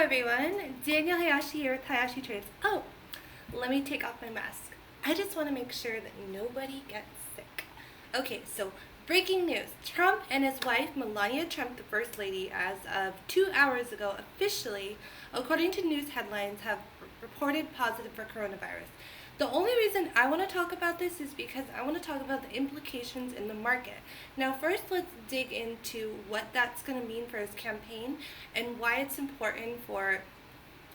everyone, Daniel Hayashi here with Hayashi Trades. Oh, let me take off my mask. I just want to make sure that nobody gets sick. Okay, so breaking news. Trump and his wife, Melania Trump, the First Lady, as of 2 hours ago, officially, according to news headlines, have reported positive for coronavirus. The only reason I want to talk about this is because I want to talk about the implications in the market. Now, first, let's dig into what that's going to mean for his campaign and why it's important for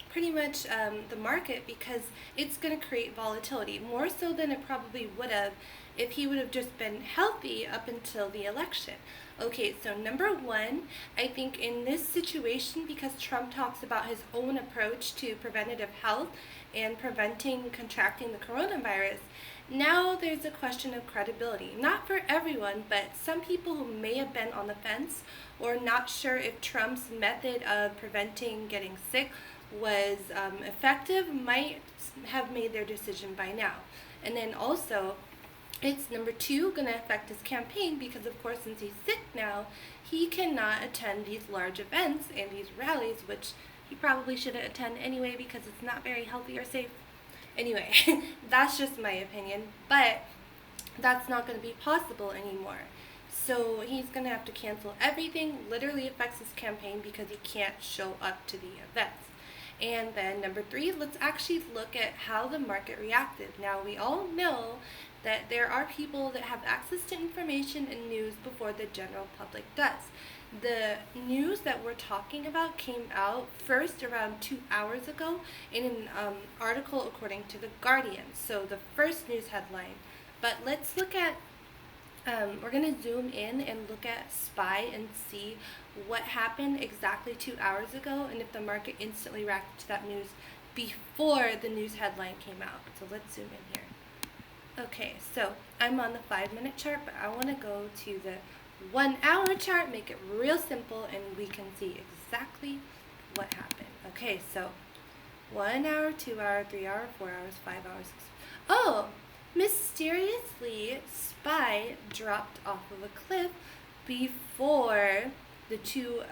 pretty much the market, because it's going to create volatility, more so than it probably would have if he would have just been healthy up until the election. Okay, so number one, I think in this situation, because Trump talks about his own approach to preventative health and preventing contracting the coronavirus, now there's a question of credibility. Not for everyone, but some people who may have been on the fence or not sure if Trump's method of preventing getting sick was effective might have made their decision by now. And then also, it's number two, going to affect his campaign because, of course, since he's sick now, he cannot attend these large events and these rallies, which he probably shouldn't attend anyway because it's not very healthy or safe. Anyway, that's just my opinion, but that's not going to be possible anymore. So he's going to have to cancel everything, literally affects his campaign because he can't show up to the events. And then number three, let's actually look at how the market reacted. Now, we all know that there are people that have access to information and news before the general public does. The news that we're talking about came out first around 2 hours ago in an article according to The Guardian. So the first news headline. But let's look at, we're going to zoom in and look at SPY and see what happened exactly 2 hours ago and if the market instantly reacted to that news before the news headline came out. So let's zoom in here. Okay, so I'm on the 5-minute chart, but I want to go to the 1 hour chart, make it real simple, and we can see exactly what happened. Okay, so 1 hour, 2 hour, 3 hour, 4 hours, 5 hours, 6 hours. Oh, mysteriously, SPY dropped off of a cliff before the 2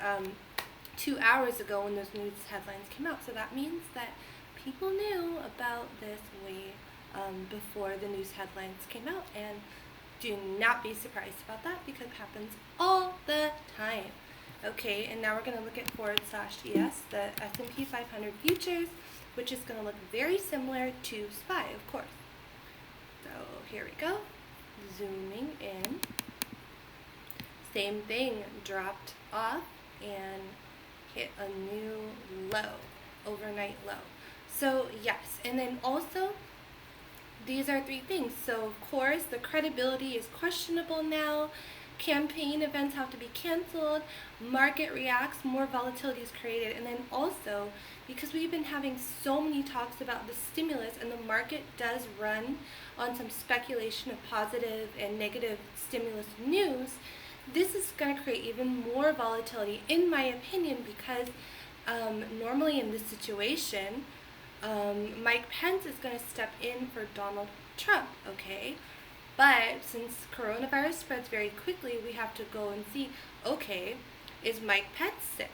hours ago when those news headlines came out. So that means that people knew about this way before the news headlines came out, and do not be surprised about that because it happens all the time. Okay, and now we're going to look at /ES, the S&P 500 futures, which is going to look very similar to SPY, of course. So here we go, zooming in. Same thing, dropped off and hit a new low, overnight low. So yes, and then also, these are three things. So, of course, the credibility is questionable now. Campaign events have to be canceled. Market reacts. More volatility is created. And then also, because we've been having so many talks about the stimulus and the market does run on some speculation of positive and negative stimulus news, this is going to create even more volatility, in my opinion, because normally in this situation, Mike Pence is going to step in for Donald Trump, okay? But since coronavirus spreads very quickly, we have to go and see, okay, is Mike Pence sick?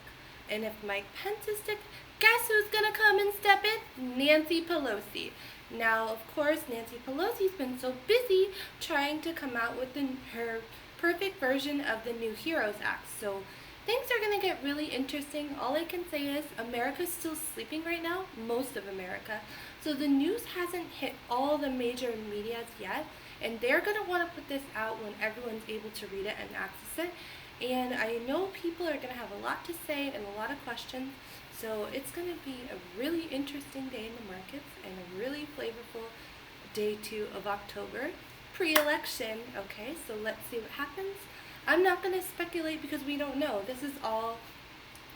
And if Mike Pence is sick, guess who's going to come and step in? Nancy Pelosi. Now, of course, Nancy Pelosi's been so busy trying to come out with her perfect version of the New Heroes Act. So things are going to get really interesting. All I can say is America's still sleeping right now, most of America. So the news hasn't hit all the major medias yet, and they're going to want to put this out when everyone's able to read it and access it. And I know people are going to have a lot to say and a lot of questions. So it's going to be a really interesting day in the markets and a really flavorful day 2 of October, pre-election. Okay, so let's see what happens. I'm not going to speculate because we don't know. This is all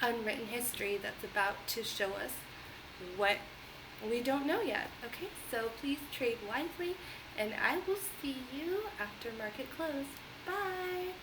unwritten history that's about to show us what we don't know yet. Okay, so please trade wisely, and I will see you after market close. Bye!